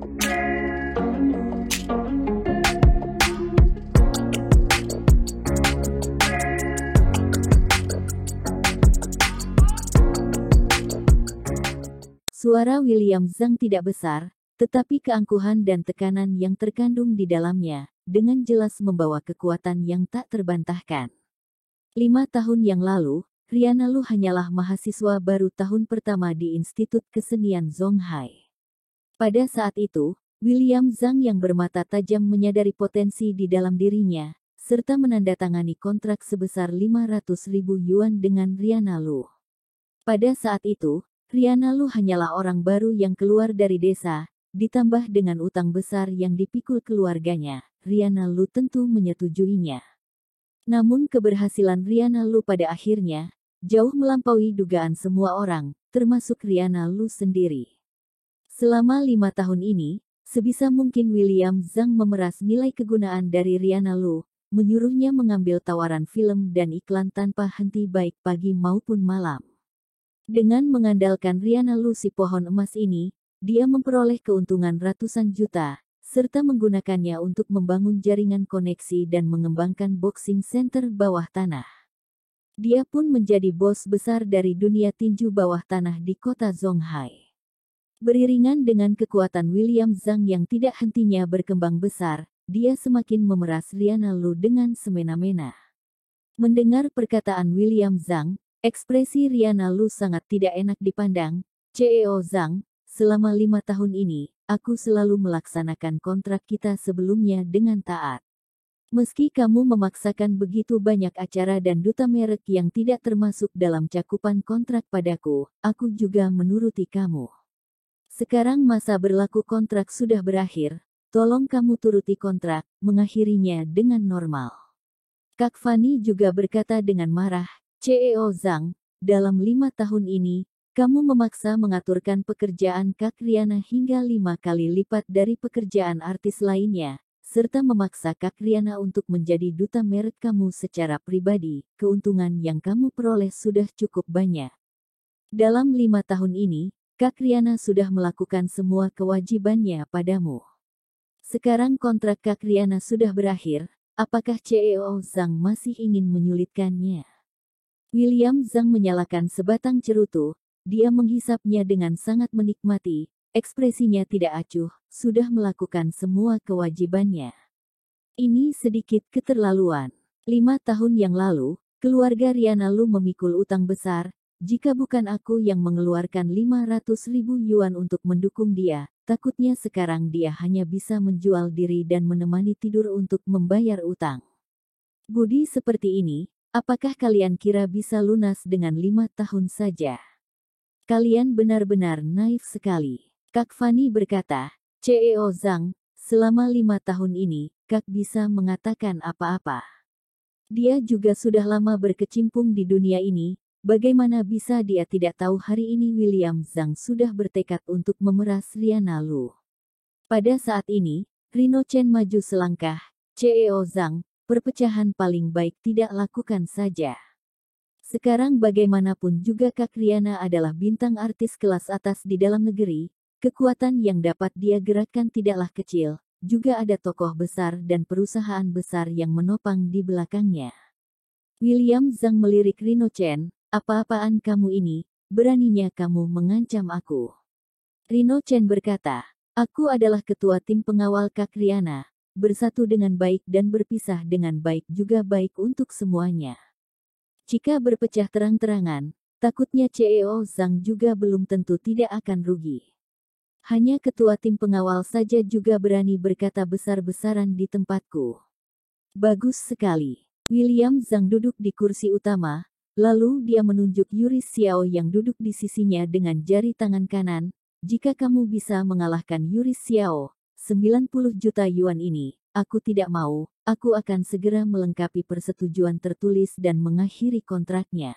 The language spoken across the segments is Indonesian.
Suara William Zhang tidak besar, tetapi keangkuhan dan tekanan yang terkandung di dalamnya, dengan jelas membawa kekuatan yang tak terbantahkan. 5 tahun yang lalu, Rihanna Lu hanyalah mahasiswa baru tahun pertama di Institut Kesenian Zonghai. Pada saat itu, William Zhang yang bermata tajam menyadari potensi di dalam dirinya, serta menandatangani kontrak sebesar 500.000 yuan dengan Rihanna Lu. Pada saat itu, Rihanna Lu hanyalah orang baru yang keluar dari desa, ditambah dengan utang besar yang dipikul keluarganya. Rihanna Lu tentu menyetujuinya. Namun keberhasilan Rihanna Lu pada akhirnya, jauh melampaui dugaan semua orang, termasuk Rihanna Lu sendiri. Selama 5 tahun ini, sebisa mungkin William Zhang memeras nilai kegunaan dari Rihanna Lu, menyuruhnya mengambil tawaran film dan iklan tanpa henti baik pagi maupun malam. Dengan mengandalkan Rihanna Lu si pohon emas ini, dia memperoleh keuntungan ratusan juta, serta menggunakannya untuk membangun jaringan koneksi dan mengembangkan boxing center bawah tanah. Dia pun menjadi bos besar dari dunia tinju bawah tanah di kota Zonghai. Beriringan dengan kekuatan William Zhang yang tidak hentinya berkembang besar, dia semakin memeras Rihanna Lu dengan semena-mena. Mendengar perkataan William Zhang, ekspresi Rihanna Lu sangat tidak enak dipandang. CEO Zhang, selama 5 tahun ini, aku selalu melaksanakan kontrak kita sebelumnya dengan taat. Meski kamu memaksakan begitu banyak acara dan duta merek yang tidak termasuk dalam cakupan kontrak padaku, aku juga menuruti kamu. Sekarang masa berlaku kontrak sudah berakhir, tolong kamu turuti kontrak, mengakhirinya dengan normal. Kak Fanny juga berkata dengan marah, CEO Zhang, dalam 5 tahun ini, kamu memaksa mengaturkan pekerjaan Kak Rihanna hingga 5 kali lipat dari pekerjaan artis lainnya, serta memaksa Kak Rihanna untuk menjadi duta merek kamu secara pribadi. Keuntungan yang kamu peroleh sudah cukup banyak. Dalam 5 tahun ini, Kak Rihanna sudah melakukan semua kewajibannya padamu. Sekarang kontrak Kak Rihanna sudah berakhir, apakah CEO Zhang masih ingin menyulitkannya? William Zhang menyalakan sebatang cerutu, dia menghisapnya dengan sangat menikmati, ekspresinya tidak acuh, sudah melakukan semua kewajibannya. Ini sedikit keterlaluan. 5 tahun yang lalu, keluarga Rihanna Lu memikul utang besar, jika bukan aku yang mengeluarkan 500.000 yuan untuk mendukung dia, takutnya sekarang dia hanya bisa menjual diri dan menemani tidur untuk membayar utang. Budi seperti ini, apakah kalian kira bisa lunas dengan 5 tahun saja? Kalian benar-benar naif sekali. Kak Fanny berkata, CEO Zhang, selama 5 tahun ini, Kak bisa mengatakan apa-apa. Dia juga sudah lama berkecimpung di dunia ini, bagaimana bisa dia tidak tahu hari ini William Zhang sudah bertekad untuk memeras Rihanna Lu. Pada saat ini, Rino Chen maju selangkah, CEO Zhang, perpecahan paling baik tidak lakukan saja. Sekarang bagaimanapun juga Kak Rihanna adalah bintang artis kelas atas di dalam negeri, kekuatan yang dapat dia gerakkan tidaklah kecil, juga ada tokoh besar dan perusahaan besar yang menopang di belakangnya. William Zhang melirik Rino Chen, apa-apaan kamu ini, beraninya kamu mengancam aku. Rino Chen berkata, aku adalah ketua tim pengawal Kak Rihanna. Bersatu dengan baik dan berpisah dengan baik juga baik untuk semuanya. Jika berpecah terang-terangan, takutnya CEO Zhang juga belum tentu tidak akan rugi. Hanya ketua tim pengawal saja juga berani berkata besar-besaran di tempatku. Bagus sekali. William Zhang duduk di kursi utama, lalu dia menunjuk Yuris Xiao yang duduk di sisinya dengan jari tangan kanan. Jika kamu bisa mengalahkan Yuris Xiao, 90 juta yuan ini, aku tidak mau, aku akan segera melengkapi persetujuan tertulis dan mengakhiri kontraknya.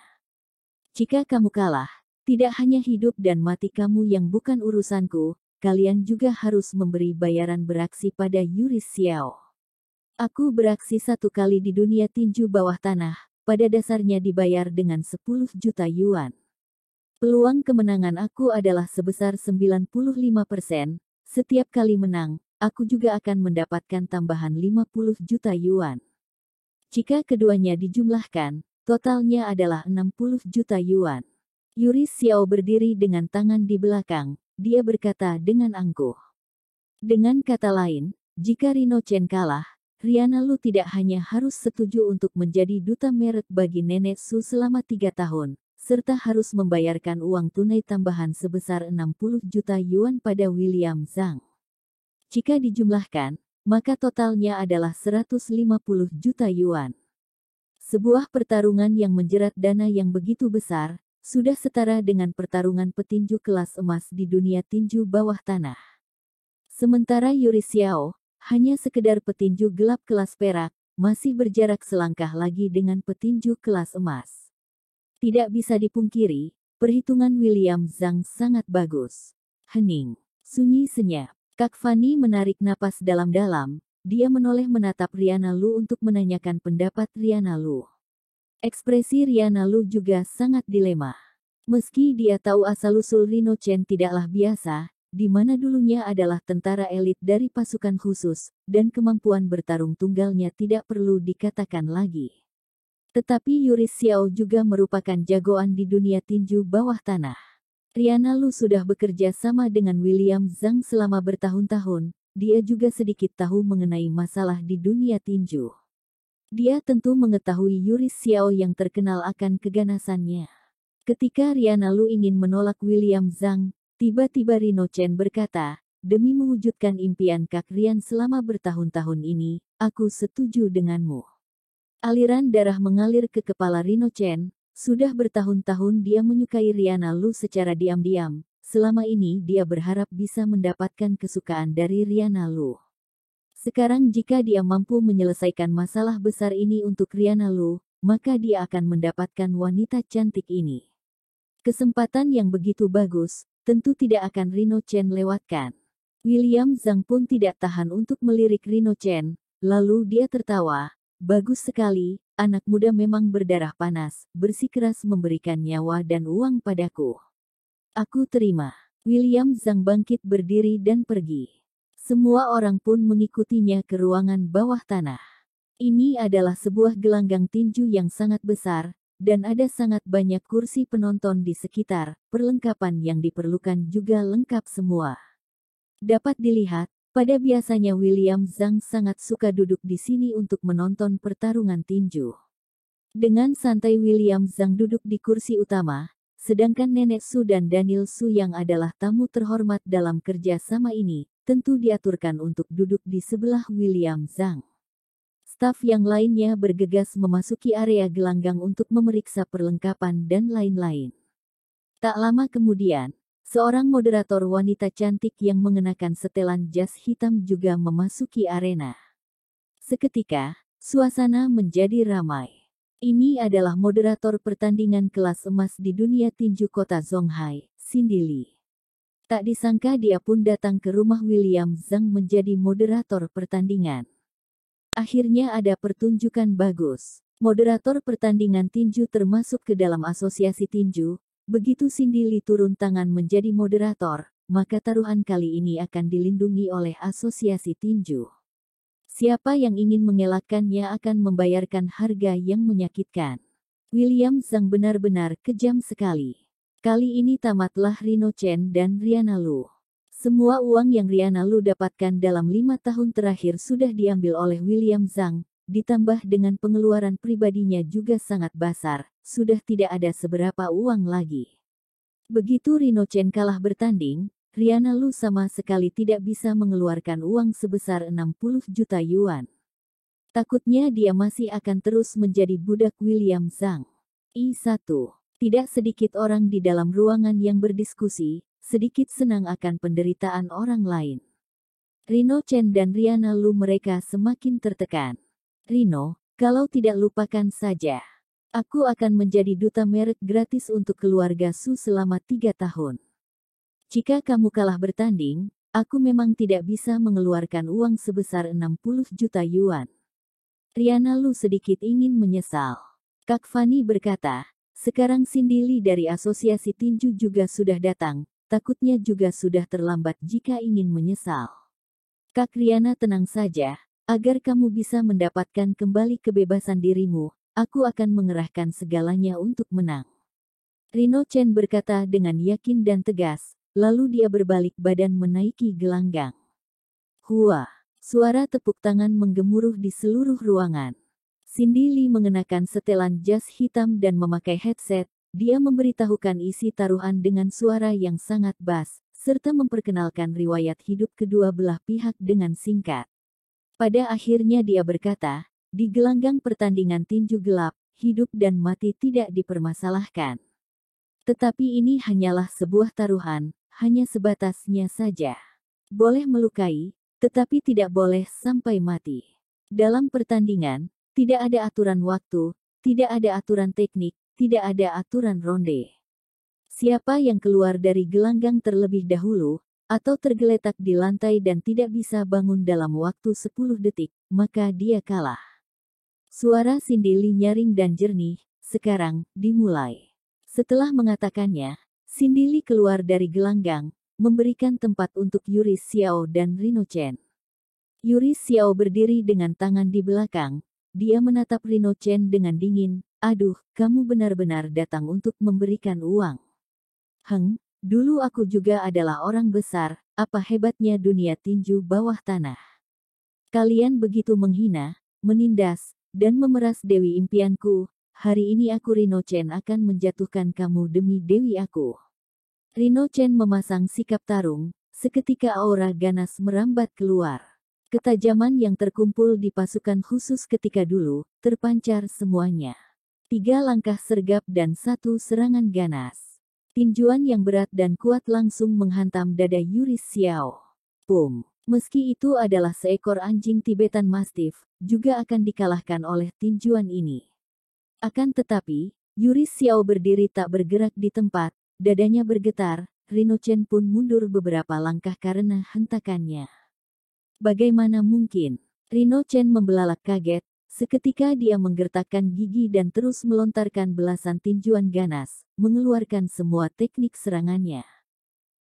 Jika kamu kalah, tidak hanya hidup dan mati kamu yang bukan urusanku, kalian juga harus memberi bayaran beraksi pada Yuris Xiao. Aku beraksi 1 kali di dunia tinju bawah tanah, pada dasarnya dibayar dengan 10 juta yuan. Peluang kemenangan aku adalah sebesar 95%, Setiap kali menang, aku juga akan mendapatkan tambahan 50 juta yuan. Jika keduanya dijumlahkan, totalnya adalah 60 juta yuan. Yuri Xiao berdiri dengan tangan di belakang, dia berkata dengan angkuh. Dengan kata lain, jika Rino Chen kalah, Riana Lu tidak hanya harus setuju untuk menjadi duta merek bagi Nenek Su selama 3 tahun, serta harus membayarkan uang tunai tambahan sebesar 60 juta yuan pada William Zhang. Jika dijumlahkan, maka totalnya adalah 150 juta yuan. Sebuah pertarungan yang menjerat dana yang begitu besar, sudah setara dengan pertarungan petinju kelas emas di dunia tinju bawah tanah. Sementara Yuri Xiao, hanya sekedar petinju gelap kelas perak, masih berjarak selangkah lagi dengan petinju kelas emas. Tidak bisa dipungkiri, perhitungan William Zhang sangat bagus. Hening. Sunyi senyap. Kak Fanny menarik napas dalam-dalam, dia menoleh menatap Riana Lu untuk menanyakan pendapat Riana Lu. Ekspresi Riana Lu juga sangat dilema. Meski dia tahu asal-usul Rino Chen tidaklah biasa, di mana dulunya adalah tentara elit dari pasukan khusus, dan kemampuan bertarung tunggalnya tidak perlu dikatakan lagi. Tetapi Yuri Xiao juga merupakan jagoan di dunia tinju bawah tanah. Riana Lu sudah bekerja sama dengan William Zhang selama bertahun-tahun, dia juga sedikit tahu mengenai masalah di dunia tinju. Dia tentu mengetahui Yuri Xiao yang terkenal akan keganasannya. Ketika Riana Lu ingin menolak William Zhang, tiba-tiba Rino Chen berkata, demi mewujudkan impian Kak Rian selama bertahun-tahun ini, aku setuju denganmu. Aliran darah mengalir ke kepala Rino Chen, sudah bertahun-tahun dia menyukai Riana Lu secara diam-diam, selama ini dia berharap bisa mendapatkan kesukaan dari Riana Lu. Sekarang jika dia mampu menyelesaikan masalah besar ini untuk Riana Lu, maka dia akan mendapatkan wanita cantik ini. Kesempatan yang begitu bagus, tentu tidak akan Rino Chen lewatkan. William Zhang pun tidak tahan untuk melirik Rino Chen, lalu dia tertawa. Bagus sekali, anak muda memang berdarah panas, bersikeras memberikan nyawa dan uang padaku. Aku terima. William Zhang bangkit berdiri dan pergi. Semua orang pun mengikutinya ke ruangan bawah tanah. Ini adalah sebuah gelanggang tinju yang sangat besar, dan ada sangat banyak kursi penonton di sekitar, perlengkapan yang diperlukan juga lengkap semua. Dapat dilihat, pada biasanya William Zhang sangat suka duduk di sini untuk menonton pertarungan tinju. Dengan santai William Zhang duduk di kursi utama, sedangkan Nenek Su dan Daniel Su yang adalah tamu terhormat dalam kerja sama ini, tentu diaturkan untuk duduk di sebelah William Zhang. Staf yang lainnya bergegas memasuki area gelanggang untuk memeriksa perlengkapan dan lain-lain. Tak lama kemudian, seorang moderator wanita cantik yang mengenakan setelan jas hitam juga memasuki arena. Seketika, suasana menjadi ramai. Ini adalah moderator pertandingan kelas emas di dunia tinju kota Zonghai, Cindy Lee. Tak disangka dia pun datang ke rumah William Zhang menjadi moderator pertandingan. Akhirnya ada pertunjukan bagus. Moderator pertandingan tinju termasuk ke dalam asosiasi tinju. Begitu Cindy Lee turun tangan menjadi moderator, maka taruhan kali ini akan dilindungi oleh asosiasi tinju. Siapa yang ingin mengelakkannya akan membayarkan harga yang menyakitkan. William Zhang benar-benar kejam sekali. Kali ini tamatlah Rino Chen dan Riana Lu. Semua uang yang Riana Lu dapatkan dalam 5 tahun terakhir sudah diambil oleh William Zhang, ditambah dengan pengeluaran pribadinya juga sangat besar, sudah tidak ada seberapa uang lagi. Begitu Rino Chen kalah bertanding, Riana Lu sama sekali tidak bisa mengeluarkan uang sebesar 60 juta yuan. Takutnya dia masih akan terus menjadi budak William Zhang. I1. Tidak sedikit orang di dalam ruangan yang berdiskusi, sedikit senang akan penderitaan orang lain. Rino Chen dan Riana Lu mereka semakin tertekan. Rino, kalau tidak lupakan saja. Aku akan menjadi duta merek gratis untuk keluarga Su selama 3 tahun. Jika kamu kalah bertanding, aku memang tidak bisa mengeluarkan uang sebesar 60 juta yuan. Riana Lu sedikit ingin menyesal. Kak Fanny berkata, sekarang Cindy Lee dari asosiasi tinju juga sudah datang. takutnya juga sudah terlambat jika ingin menyesal. Kak Riana, tenang saja, agar kamu bisa mendapatkan kembali kebebasan dirimu, aku akan mengerahkan segalanya untuk menang. Rino Chen berkata dengan yakin dan tegas, lalu dia berbalik badan menaiki gelanggang. Hua, suara tepuk tangan menggemuruh di seluruh ruangan. Cindy Lee mengenakan setelan jas hitam dan memakai headset, dia memberitahukan isi taruhan dengan suara yang sangat bass, serta memperkenalkan riwayat hidup kedua belah pihak dengan singkat. Pada akhirnya dia berkata, di gelanggang pertandingan tinju gelap, hidup dan mati tidak dipermasalahkan. Tetapi ini hanyalah sebuah taruhan, hanya sebatasnya saja. Boleh melukai, tetapi tidak boleh sampai mati. Dalam pertandingan, tidak ada aturan waktu, tidak ada aturan teknik, tidak ada aturan ronde. Siapa yang keluar dari gelanggang terlebih dahulu, atau tergeletak di lantai dan tidak bisa bangun dalam waktu 10 detik, maka dia kalah. Suara Cindy Lee nyaring dan jernih, sekarang, dimulai. Setelah mengatakannya, Cindy Lee keluar dari gelanggang, memberikan tempat untuk Yuri Xiao dan Rino Chen. Yuri Xiao berdiri dengan tangan di belakang, dia menatap Rino Chen dengan dingin, aduh, kamu benar-benar datang untuk memberikan uang. Dulu aku juga adalah orang besar, apa hebatnya dunia tinju bawah tanah. Kalian begitu menghina, menindas, dan memeras dewi impianku, hari ini aku Rino Chen akan menjatuhkan kamu demi dewi aku. Rino Chen memasang sikap tarung, seketika aura ganas merambat keluar. Ketajaman yang terkumpul di pasukan khusus ketika dulu, terpancar semuanya. 3 langkah sergap dan 1 serangan ganas. Tinjuan yang berat dan kuat langsung menghantam dada Yuri Xiao. Pum. Meski itu adalah seekor anjing Tibetan Mastiff, juga akan dikalahkan oleh tinjuan ini. Akan tetapi, Yuri Xiao berdiri tak bergerak di tempat, dadanya bergetar, Rino Chen pun mundur beberapa langkah karena hentakannya. Bagaimana mungkin? Rino Chen membelalak kaget, seketika dia menggertakkan gigi dan terus melontarkan belasan tinjuan ganas, mengeluarkan semua teknik serangannya.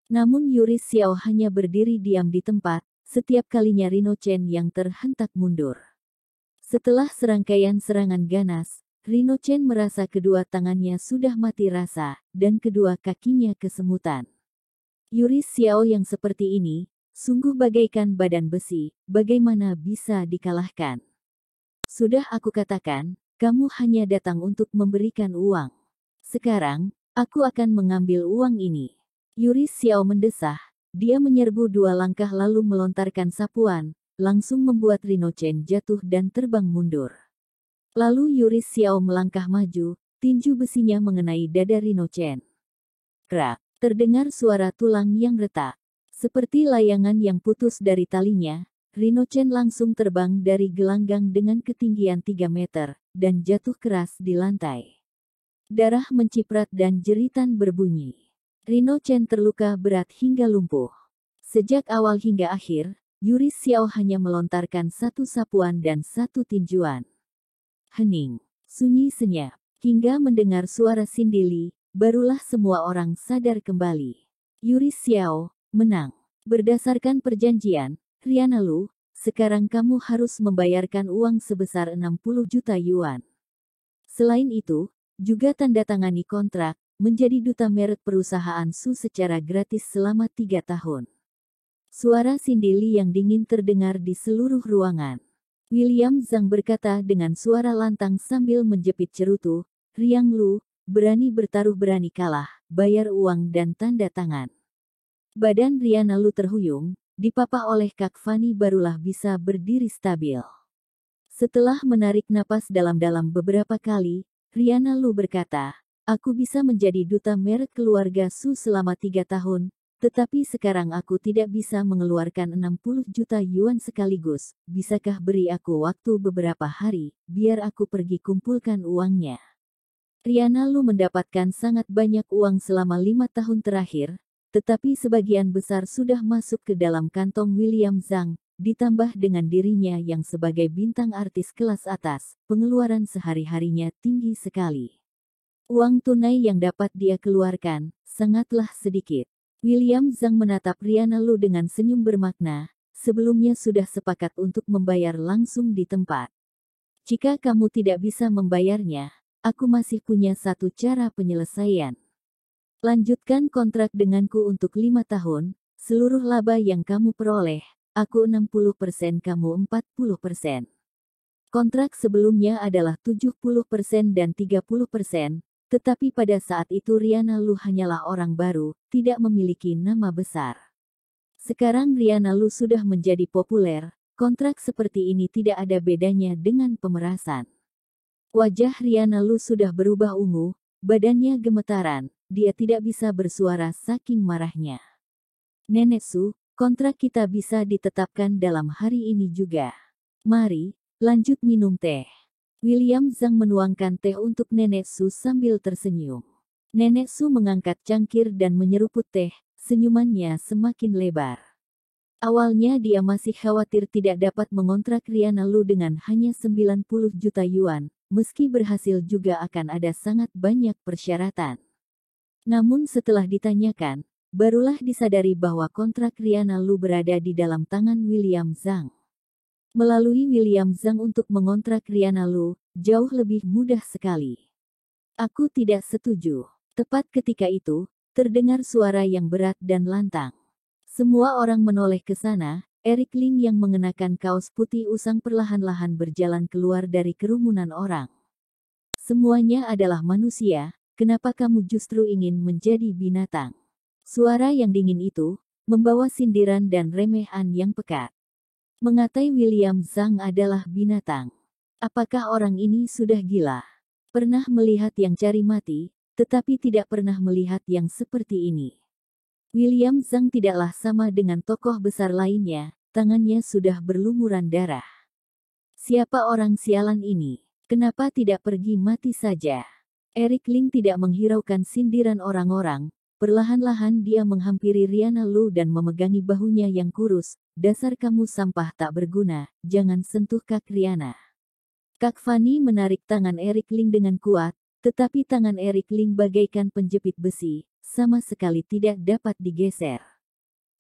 Namun Yuri Xiao hanya berdiri diam di tempat, setiap kalinya Rino Chen yang terhentak mundur. Setelah serangkaian serangan ganas, Rino Chen merasa kedua tangannya sudah mati rasa, dan kedua kakinya kesemutan. Yuri Xiao yang seperti ini, sungguh bagaikan badan besi, bagaimana bisa dikalahkan? Sudah aku katakan, kamu hanya datang untuk memberikan uang. Sekarang, aku akan mengambil uang ini. Yuri Xiao mendesah, dia menyerbu 2 langkah lalu melontarkan sapuan, langsung membuat Rino Chen jatuh dan terbang mundur. Lalu Yuri Xiao melangkah maju, tinju besinya mengenai dada Rino Chen. Krak, terdengar suara tulang yang retak. Seperti layangan yang putus dari talinya, Rino Chen langsung terbang dari gelanggang dengan ketinggian 3 meter, dan jatuh keras di lantai. Darah menciprat dan jeritan berbunyi. Rino Chen terluka berat hingga lumpuh. Sejak awal hingga akhir, Yuri Xiao hanya melontarkan 1 sapuan dan 1 tinjuan. Hening, sunyi senyap, hingga mendengar suara Cindy Lee, barulah semua orang sadar kembali. Yuri Xiao menang. Berdasarkan perjanjian, Riana Lu, sekarang kamu harus membayarkan uang sebesar 60 juta yuan. Selain itu, juga tanda tangani kontrak, menjadi duta merek perusahaan Su secara gratis selama 3 tahun. Suara Cindy Lee yang dingin terdengar di seluruh ruangan. William Zhang berkata dengan suara lantang sambil menjepit cerutu, Riang Lu, berani bertaruh berani kalah, bayar uang dan tanda tangan. Badan Riana Lu terhuyung, dipapah oleh Kak Fanny barulah bisa berdiri stabil. Setelah menarik napas dalam-dalam beberapa kali, Riana Lu berkata, aku bisa menjadi duta merek keluarga Su selama 3 tahun, tetapi sekarang aku tidak bisa mengeluarkan 60 juta yuan sekaligus, bisakah beri aku waktu beberapa hari, biar aku pergi kumpulkan uangnya. Riana Lu mendapatkan sangat banyak uang selama 5 tahun terakhir, tetapi sebagian besar sudah masuk ke dalam kantong William Zhang, ditambah dengan dirinya yang sebagai bintang artis kelas atas, pengeluaran sehari-harinya tinggi sekali. Uang tunai yang dapat dia keluarkan, sangatlah sedikit. William Zhang menatap Riana Lu dengan senyum bermakna, sebelumnya sudah sepakat untuk membayar langsung di tempat. Jika kamu tidak bisa membayarnya, aku masih punya satu cara penyelesaian. Lanjutkan kontrak denganku untuk 5 tahun, seluruh laba yang kamu peroleh, aku 60%, kamu 40%. Kontrak sebelumnya adalah 70% dan 30%, tetapi pada saat itu Riana Lu hanyalah orang baru, tidak memiliki nama besar. Sekarang Riana Lu sudah menjadi populer, kontrak seperti ini tidak ada bedanya dengan pemerasan. Wajah Riana Lu sudah berubah ungu, badannya gemetaran, dia tidak bisa bersuara saking marahnya. Nenek Su, kontrak kita bisa ditetapkan dalam hari ini juga. Mari, lanjut minum teh. William Zhang menuangkan teh untuk Nenek Su sambil tersenyum. Nenek Su mengangkat cangkir dan menyeruput teh, senyumannya semakin lebar. Awalnya dia masih khawatir tidak dapat mengontrak Riana Lu dengan hanya 90 juta yuan, meski berhasil juga akan ada sangat banyak persyaratan. Namun setelah ditanyakan, barulah disadari bahwa kontrak Riana Lu berada di dalam tangan William Zhang. Melalui William Zhang untuk mengontrak Riana Lu, jauh lebih mudah sekali. Aku tidak setuju. Tepat ketika itu, terdengar suara yang berat dan lantang. Semua orang menoleh ke sana, Eric Ling yang mengenakan kaos putih usang perlahan-lahan berjalan keluar dari kerumunan orang. Semuanya adalah manusia, kenapa kamu justru ingin menjadi binatang? Suara yang dingin itu, membawa sindiran dan remehan yang pekat. Mengatai William Zhang adalah binatang. Apakah orang ini sudah gila? Pernah melihat yang cari mati, tetapi tidak pernah melihat yang seperti ini. William Zhang tidaklah sama dengan tokoh besar lainnya, tangannya sudah berlumuran darah. Siapa orang sialan ini? Kenapa tidak pergi mati saja? Eric Ling tidak menghiraukan sindiran orang-orang, perlahan-lahan dia menghampiri Riana Lu dan memegangi bahunya yang kurus. Dasar kamu sampah tak berguna, jangan sentuh Kak Riana. Kak Fanny menarik tangan Eric Ling dengan kuat, tetapi tangan Eric Ling bagaikan penjepit besi, sama sekali tidak dapat digeser.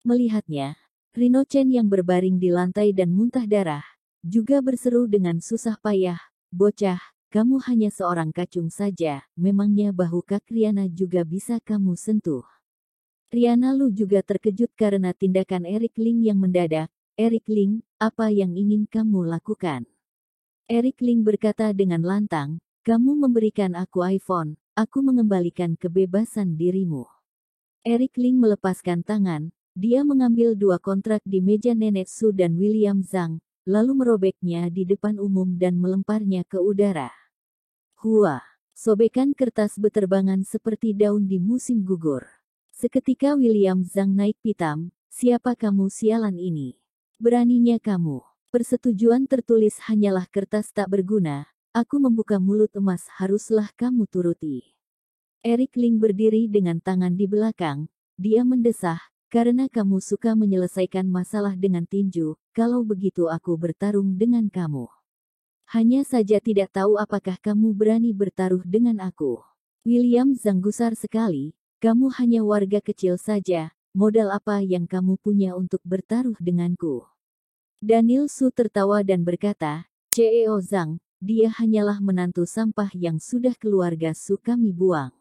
Melihatnya, Rino Chen yang berbaring di lantai dan muntah darah, juga berseru dengan susah payah, "Bocah, kamu hanya seorang kacung saja, memangnya bahu Kak Riana juga bisa kamu sentuh?" Riana Lu juga terkejut karena tindakan Eric Ling yang mendadak. "Eric Ling, apa yang ingin kamu lakukan?" Eric Ling berkata dengan lantang, "Kamu memberikan aku iPhone, aku mengembalikan kebebasan dirimu." Eric Ling melepaskan tangan, dia mengambil 2 kontrak di meja Nenek Su dan William Zhang, lalu merobeknya di depan umum dan melemparnya ke udara. Hua! Sobekan kertas beterbangan seperti daun di musim gugur. Seketika William Zhang naik pitam, "Siapa kamu sialan ini? Beraninya kamu? Persetujuan tertulis hanyalah kertas tak berguna, aku membuka mulut emas haruslah kamu turuti." Eric Ling berdiri dengan tangan di belakang, dia mendesah, "Karena kamu suka menyelesaikan masalah dengan tinju, kalau begitu aku bertarung dengan kamu. Hanya saja tidak tahu apakah kamu berani bertaruh dengan aku." William Zhang gusar sekali, "Kamu hanya warga kecil saja, modal apa yang kamu punya untuk bertaruh denganku?" Daniel Su tertawa dan berkata, "CEO Zhang, dia hanyalah menantu sampah yang sudah keluarga Su kami buang.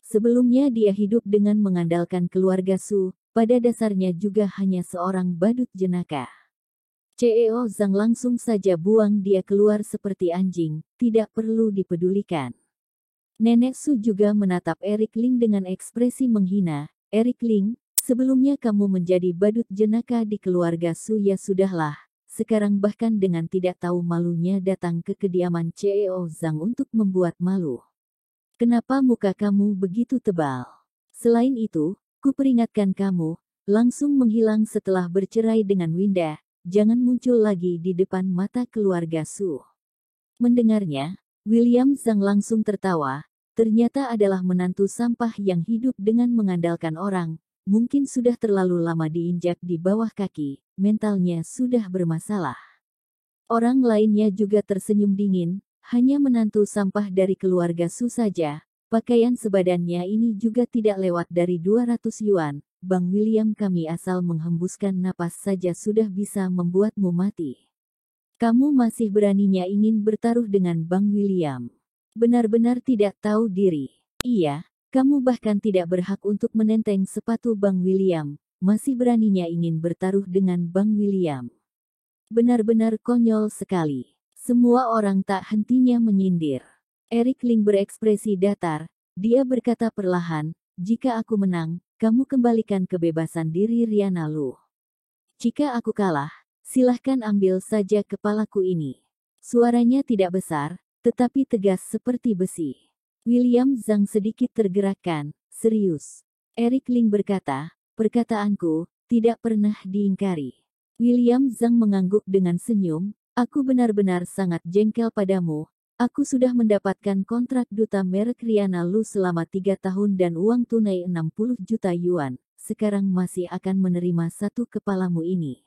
Sebelumnya dia hidup dengan mengandalkan keluarga Su, pada dasarnya juga hanya seorang badut jenaka. CEO Zhang langsung saja buang dia keluar seperti anjing, tidak perlu dipedulikan." Nenek Su juga menatap Eric Ling dengan ekspresi menghina. "Eric Ling, sebelumnya kamu menjadi badut jenaka di keluarga Su, ya sudahlah, sekarang bahkan dengan tidak tahu malunya datang ke kediaman CEO Zhang untuk membuat malu. Kenapa muka kamu begitu tebal? Selain itu, kuperingatkan kamu, langsung menghilang setelah bercerai dengan Winda. Jangan muncul lagi di depan mata keluarga Su." Mendengarnya, William Zhang langsung tertawa, ternyata adalah menantu sampah yang hidup dengan mengandalkan orang, mungkin sudah terlalu lama diinjak di bawah kaki, mentalnya sudah bermasalah. Orang lainnya juga tersenyum dingin, hanya menantu sampah dari keluarga Su saja, pakaian sebadannya ini juga tidak lewat dari 200 yuan, Bang William, kami asal menghembuskan napas saja sudah bisa membuatmu mati. Kamu masih beraninya ingin bertaruh dengan Bang William. Benar-benar tidak tahu diri. Iya, kamu bahkan tidak berhak untuk menenteng sepatu Bang William. Masih beraninya ingin bertaruh dengan Bang William. Benar-benar konyol sekali. Semua orang tak hentinya menyindir. Eric Ling berekspresi datar. Dia berkata perlahan, jika aku menang, kamu kembalikan kebebasan diri Riana Lu. Jika aku kalah, silahkan ambil saja kepalaku ini. Suaranya tidak besar, tetapi tegas seperti besi. William Zhang sedikit tergerakkan, serius. Eric Ling berkata, perkataanku tidak pernah diingkari. William Zhang mengangguk dengan senyum, aku benar-benar sangat jengkel padamu. Aku sudah mendapatkan kontrak duta merek Riana Lu selama 3 tahun dan uang tunai 60 juta yuan. Sekarang masih akan menerima satu kepalamu ini.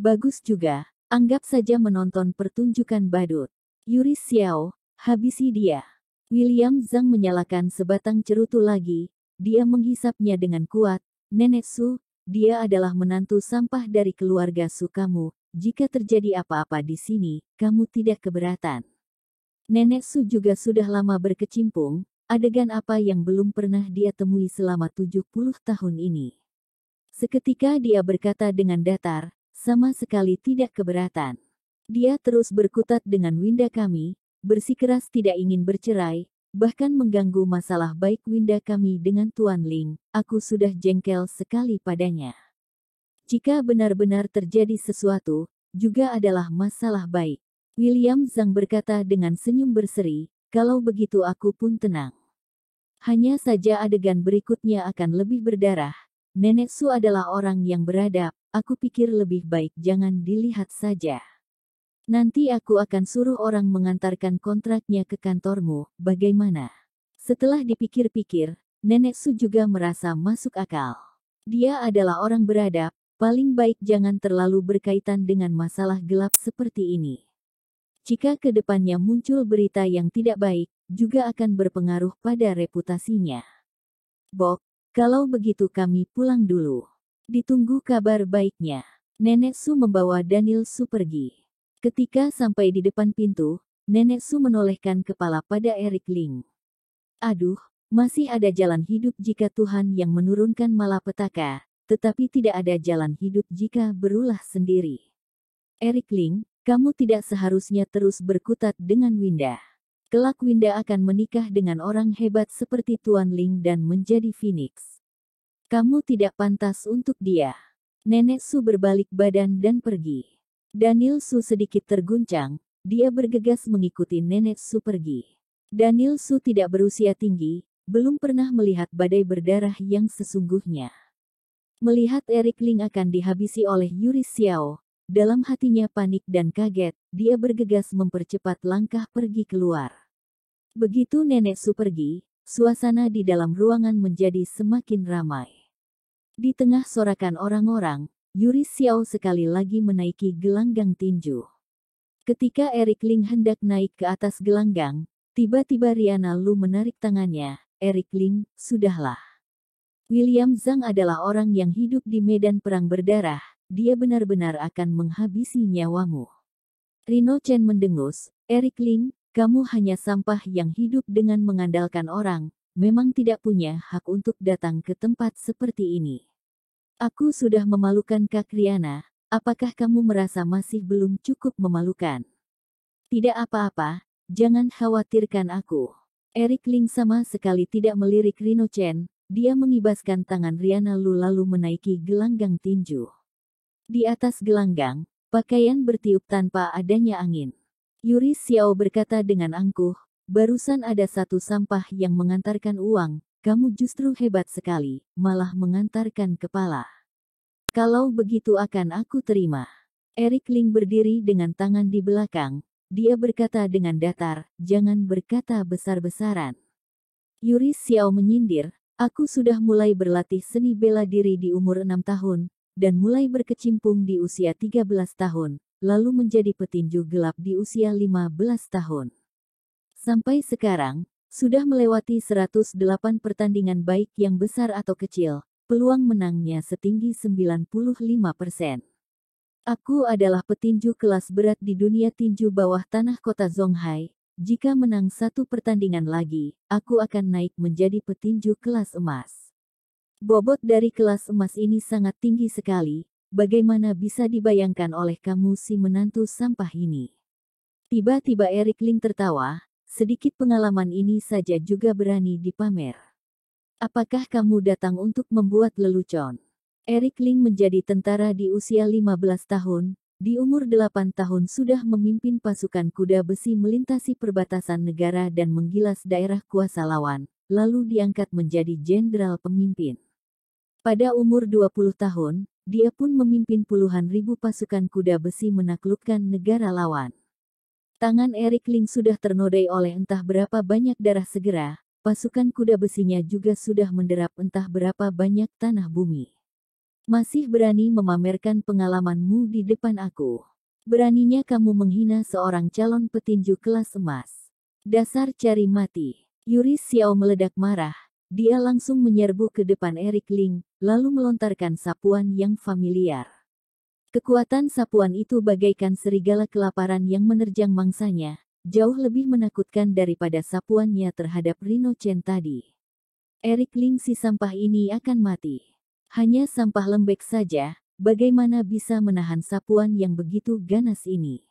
Bagus juga, anggap saja menonton pertunjukan badut. Yuri Xiao, habisi dia. William Zhang menyalakan sebatang cerutu lagi. Dia menghisapnya dengan kuat. Nenek Su, dia adalah menantu sampah dari keluarga Su kamu. Jika terjadi apa-apa di sini, kamu tidak keberatan. Nenek Su juga sudah lama berkecimpung. Adegan apa yang belum pernah dia temui selama 70 tahun ini. Seketika dia berkata dengan datar, sama sekali tidak keberatan. Dia terus berkutat dengan Winda kami, bersikeras tidak ingin bercerai, bahkan mengganggu masalah baik Winda kami dengan Tuan Ling. Aku sudah jengkel sekali padanya. Jika benar-benar terjadi sesuatu, juga adalah masalah baik. William Zhang berkata dengan senyum berseri, kalau begitu aku pun tenang. Hanya saja adegan berikutnya akan lebih berdarah. Nenek Su adalah orang yang beradab, aku pikir lebih baik jangan dilihat saja. Nanti aku akan suruh orang mengantarkan kontraknya ke kantormu, bagaimana? Setelah dipikir-pikir, Nenek Su juga merasa masuk akal. Dia adalah orang beradab, paling baik jangan terlalu berkaitan dengan masalah gelap seperti ini. Jika ke depannya muncul berita yang tidak baik, juga akan berpengaruh pada reputasinya. Bok, kalau begitu kami pulang dulu. Ditunggu kabar baiknya. Nenek Su membawa Daniel Su pergi. Ketika sampai di depan pintu, Nenek Su menolehkan kepala pada Eric Ling. Aduh, masih ada jalan hidup jika Tuhan yang menurunkan malapetaka, tetapi tidak ada jalan hidup jika berulah sendiri. Eric Ling, kamu tidak seharusnya terus berkutat dengan Winda. Kelak Winda akan menikah dengan orang hebat seperti Tuan Ling dan menjadi Phoenix. Kamu tidak pantas untuk dia. Nenek Su berbalik badan dan pergi. Daniel Su sedikit terguncang, dia bergegas mengikuti Nenek Su pergi. Daniel Su tidak berusia tinggi, belum pernah melihat badai berdarah yang sesungguhnya. Melihat Eric Ling akan dihabisi oleh Yuri Xiao, dalam hatinya panik dan kaget, dia bergegas mempercepat langkah pergi keluar. Begitu Nenek Su pergi, suasana di dalam ruangan menjadi semakin ramai. Di tengah sorakan orang-orang, Yuri Xiao sekali lagi menaiki gelanggang tinju. Ketika Eric Ling hendak naik ke atas gelanggang, tiba-tiba Riana Lu menarik tangannya. Eric Ling, sudahlah. William Zhang adalah orang yang hidup di medan perang berdarah. Dia benar-benar akan menghabisi nyawamu. Rino Chen mendengus, Eric Ling, kamu hanya sampah yang hidup dengan mengandalkan orang, memang tidak punya hak untuk datang ke tempat seperti ini. Aku sudah memalukan Kak Riana, apakah kamu merasa masih belum cukup memalukan? Tidak apa-apa, jangan khawatirkan aku. Eric Ling sama sekali tidak melirik Rino Chen, dia mengibaskan tangan Riana Lu lalu menaiki gelanggang tinju. Di atas gelanggang, pakaian bertiup tanpa adanya angin. Yuri Xiao berkata dengan angkuh, barusan ada satu sampah yang mengantarkan uang, kamu justru hebat sekali, malah mengantarkan kepala. Kalau begitu akan aku terima. Eric Ling berdiri dengan tangan di belakang, dia berkata dengan datar, jangan berkata besar-besaran. Yuri Xiao menyindir, aku sudah mulai berlatih seni bela diri di umur 6 tahun, dan mulai berkecimpung di usia 13 tahun, lalu menjadi petinju gelap di usia 15 tahun. Sampai sekarang, sudah melewati 108 pertandingan baik yang besar atau kecil, peluang menangnya setinggi 95%. Aku adalah petinju kelas berat di dunia tinju bawah tanah kota Zhonghai. Jika menang satu pertandingan lagi, aku akan naik menjadi petinju kelas emas. Bobot dari kelas emas ini sangat tinggi sekali. Bagaimana bisa dibayangkan oleh kamu si menantu sampah ini? Tiba-tiba Eric Ling tertawa. Sedikit pengalaman ini saja juga berani dipamer. Apakah kamu datang untuk membuat lelucon? Eric Ling menjadi tentara di usia 15 tahun. Di umur 8 tahun sudah memimpin pasukan kuda besi melintasi perbatasan negara dan menggilas daerah kuasa lawan, lalu diangkat menjadi jenderal pemimpin. Pada umur 20 tahun, dia pun memimpin puluhan ribu pasukan kuda besi menaklukkan negara lawan. Tangan Eric Ling sudah ternodai oleh entah berapa banyak darah segera, pasukan kuda besinya juga sudah menderap entah berapa banyak tanah bumi. Masih berani memamerkan pengalamanmu di depan aku. Beraninya kamu menghina seorang calon petinju kelas emas. Dasar cari mati. Yuri Xiao meledak marah. Dia langsung menyerbu ke depan Eric Ling, lalu melontarkan sapuan yang familiar. Kekuatan sapuan itu bagaikan serigala kelaparan yang menerjang mangsanya, jauh lebih menakutkan daripada sapuannya terhadap Rino Chen tadi. Eric Ling si sampah ini akan mati. Hanya sampah lembek saja, bagaimana bisa menahan sapuan yang begitu ganas ini?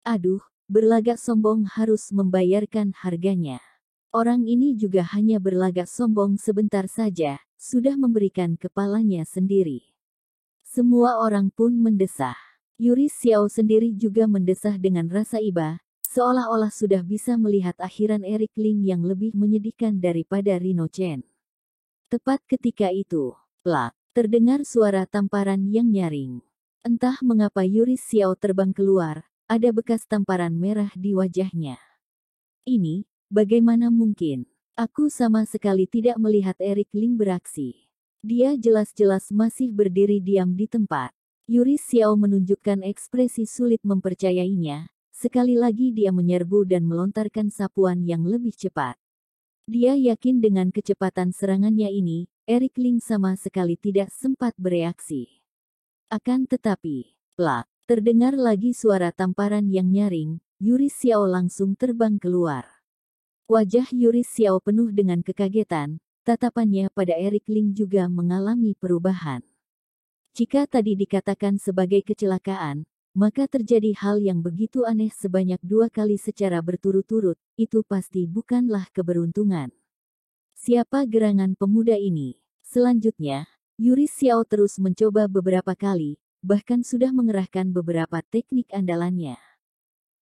Aduh, berlagak sombong harus membayarkan harganya. Orang ini juga hanya berlagak sombong sebentar saja, sudah memberikan kepalanya sendiri. Semua orang pun mendesah. Yuri Xiao sendiri juga mendesah dengan rasa iba, seolah-olah sudah bisa melihat akhiran Eric Ling yang lebih menyedihkan daripada Rino Chen. Tepat ketika itu, plak, terdengar suara tamparan yang nyaring. Entah mengapa Yuri Xiao terbang keluar, ada bekas tamparan merah di wajahnya. Ini, bagaimana mungkin? Aku sama sekali tidak melihat Eric Ling beraksi. Dia jelas-jelas masih berdiri diam di tempat. Yuri Xiao menunjukkan ekspresi sulit mempercayainya. Sekali lagi dia menyerbu dan melontarkan sapuan yang lebih cepat. Dia yakin dengan kecepatan serangannya ini, Eric Ling sama sekali tidak sempat bereaksi. Akan tetapi, plak, terdengar lagi suara tamparan yang nyaring. Yuri Xiao langsung terbang keluar. Wajah Yuri Xiao penuh dengan kekagetan, tatapannya pada Eric Ling juga mengalami perubahan. Jika tadi dikatakan sebagai kecelakaan, maka terjadi hal yang begitu aneh sebanyak 2 kali secara berturut-turut, itu pasti bukanlah keberuntungan. Siapa gerangan pemuda ini? Selanjutnya, Yuri Xiao terus mencoba beberapa kali, bahkan sudah mengerahkan beberapa teknik andalannya.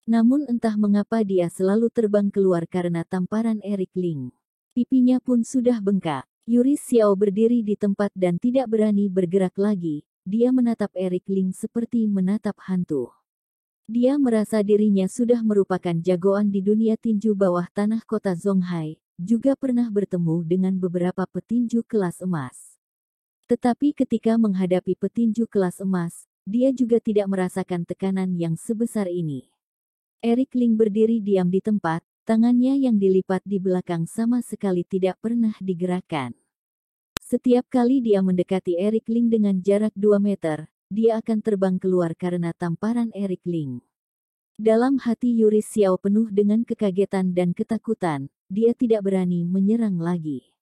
Namun entah mengapa dia selalu terbang keluar karena tamparan Eric Ling. Pipinya pun sudah bengkak. Yuri Xiao berdiri di tempat dan tidak berani bergerak lagi. Dia menatap Eric Ling seperti menatap hantu. Dia merasa dirinya sudah merupakan jagoan di dunia tinju bawah tanah kota Zhonghai, juga pernah bertemu dengan beberapa petinju kelas emas. Tetapi ketika menghadapi petinju kelas emas, dia juga tidak merasakan tekanan yang sebesar ini. Eric Ling berdiri diam di tempat, tangannya yang dilipat di belakang sama sekali tidak pernah digerakkan. Setiap kali dia mendekati Eric Ling dengan jarak 2 meter, dia akan terbang keluar karena tamparan Eric Ling. Dalam hati Yuri Xiao penuh dengan kekagetan dan ketakutan, dia tidak berani menyerang lagi.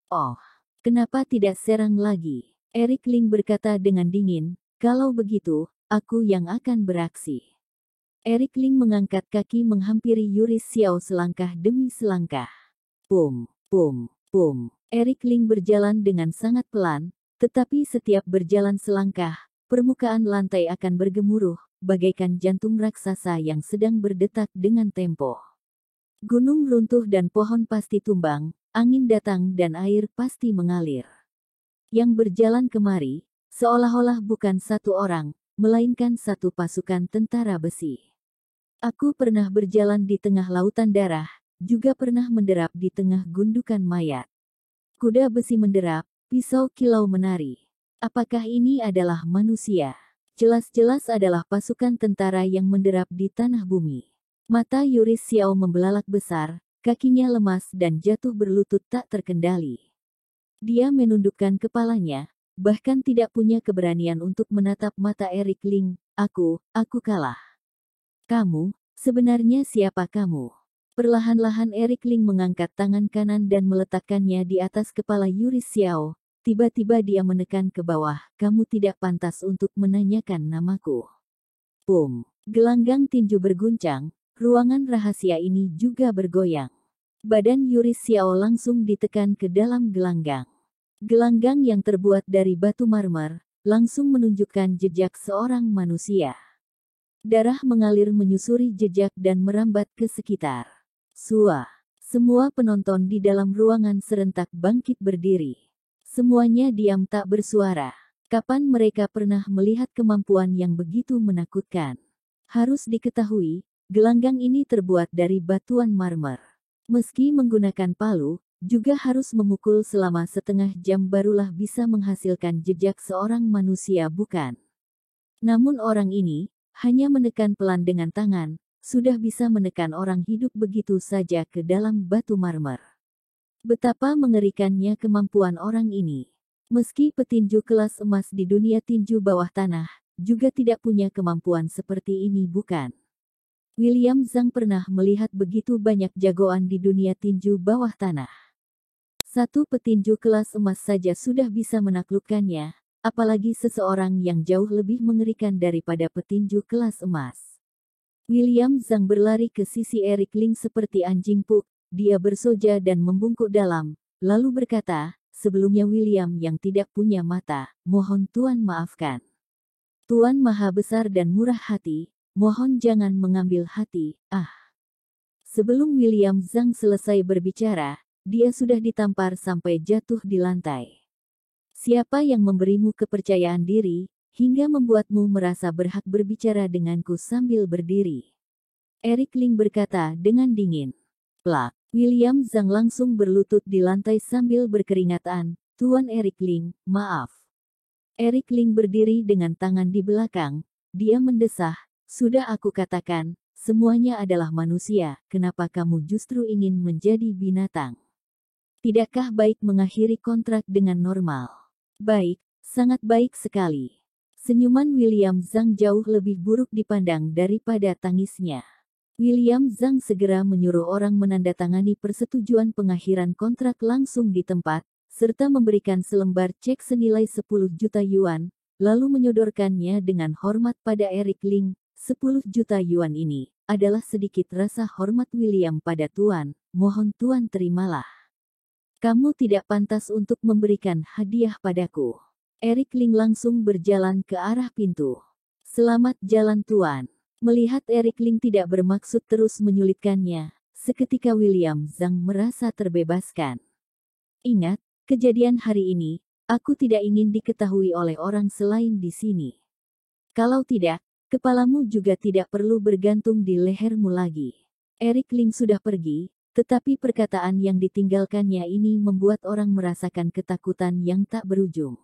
Oh, kenapa tidak serang lagi? Eric Ling berkata dengan dingin, kalau begitu, aku yang akan beraksi. Eric Ling mengangkat kaki menghampiri Yuri Xiao selangkah demi selangkah. Pum, pum, pum. Eric Ling berjalan dengan sangat pelan, tetapi setiap berjalan selangkah, permukaan lantai akan bergemuruh, bagaikan jantung raksasa yang sedang berdetak dengan tempo. Gunung runtuh dan pohon pasti tumbang, angin datang dan air pasti mengalir. Yang berjalan kemari, seolah-olah bukan satu orang, melainkan satu pasukan tentara besi. Aku pernah berjalan di tengah lautan darah, juga pernah menderap di tengah gundukan mayat. Kuda besi menderap, pisau kilau menari. Apakah ini adalah manusia? Jelas-jelas adalah pasukan tentara yang menderap di tanah bumi. Mata Yuri Xiao membelalak besar, kakinya lemas dan jatuh berlutut tak terkendali. Dia menundukkan kepalanya, bahkan tidak punya keberanian untuk menatap mata Eric Ling. Aku kalah. Kamu, sebenarnya siapa kamu? Perlahan-lahan Eric Ling mengangkat tangan kanan dan meletakkannya di atas kepala Yuri Xiao. Tiba-tiba dia menekan ke bawah, kamu tidak pantas untuk menanyakan namaku. Pum, gelanggang tinju berguncang, ruangan rahasia ini juga bergoyang. Badan Yuri Xiao langsung ditekan ke dalam gelanggang. Gelanggang yang terbuat dari batu marmer, langsung menunjukkan jejak seorang manusia. Darah mengalir menyusuri jejak dan merambat ke sekitar. Semua penonton di dalam ruangan serentak bangkit berdiri. Semuanya diam tak bersuara. Kapan mereka pernah melihat kemampuan yang begitu menakutkan? Harus diketahui, gelanggang ini terbuat dari batuan marmer. Meski menggunakan palu, juga harus memukul selama setengah jam barulah bisa menghasilkan jejak seorang manusia, bukan? Namun orang ini hanya menekan pelan dengan tangan, sudah bisa menekan orang hidup begitu saja ke dalam batu marmer. Betapa mengerikannya kemampuan orang ini. Meski petinju kelas emas di dunia tinju bawah tanah, juga tidak punya kemampuan seperti ini, bukan? William Zhang pernah melihat begitu banyak jagoan di dunia tinju bawah tanah. Satu petinju kelas emas saja sudah bisa menaklukkannya, apalagi seseorang yang jauh lebih mengerikan daripada petinju kelas emas. William Zhang berlari ke sisi Eric Ling seperti anjing puk, dia bersoja dan membungkuk dalam, lalu berkata, sebelumnya William yang tidak punya mata, mohon Tuan maafkan. Tuan maha besar dan murah hati, mohon jangan mengambil hati, Sebelum William Zhang selesai berbicara, dia sudah ditampar sampai jatuh di lantai. Siapa yang memberimu kepercayaan diri, hingga membuatmu merasa berhak berbicara denganku sambil berdiri? Eric Ling berkata dengan dingin. Plak. William Zhang langsung berlutut di lantai sambil berkeringatan. Tuan Eric Ling, maaf. Eric Ling berdiri dengan tangan di belakang. Dia mendesah, sudah aku katakan, semuanya adalah manusia, kenapa kamu justru ingin menjadi binatang? Tidakkah baik mengakhiri kontrak dengan normal? Baik, sangat baik sekali. Senyuman William Zhang jauh lebih buruk dipandang daripada tangisnya. William Zhang segera menyuruh orang menandatangani persetujuan pengakhiran kontrak langsung di tempat, serta memberikan selembar cek senilai 10 juta yuan, lalu menyodorkannya dengan hormat pada Eric Ling. 10 juta yuan ini adalah sedikit rasa hormat William pada Tuan, mohon Tuan terimalah. Kamu tidak pantas untuk memberikan hadiah padaku. Eric Ling langsung berjalan ke arah pintu. Selamat jalan Tuan. Melihat Eric Ling tidak bermaksud terus menyulitkannya, seketika William Zhang merasa terbebaskan. Ingat, kejadian hari ini, aku tidak ingin diketahui oleh orang selain di sini. Kalau tidak, kepalamu juga tidak perlu bergantung di lehermu lagi. Eric Ling sudah pergi, tetapi perkataan yang ditinggalkannya ini membuat orang merasakan ketakutan yang tak berujung.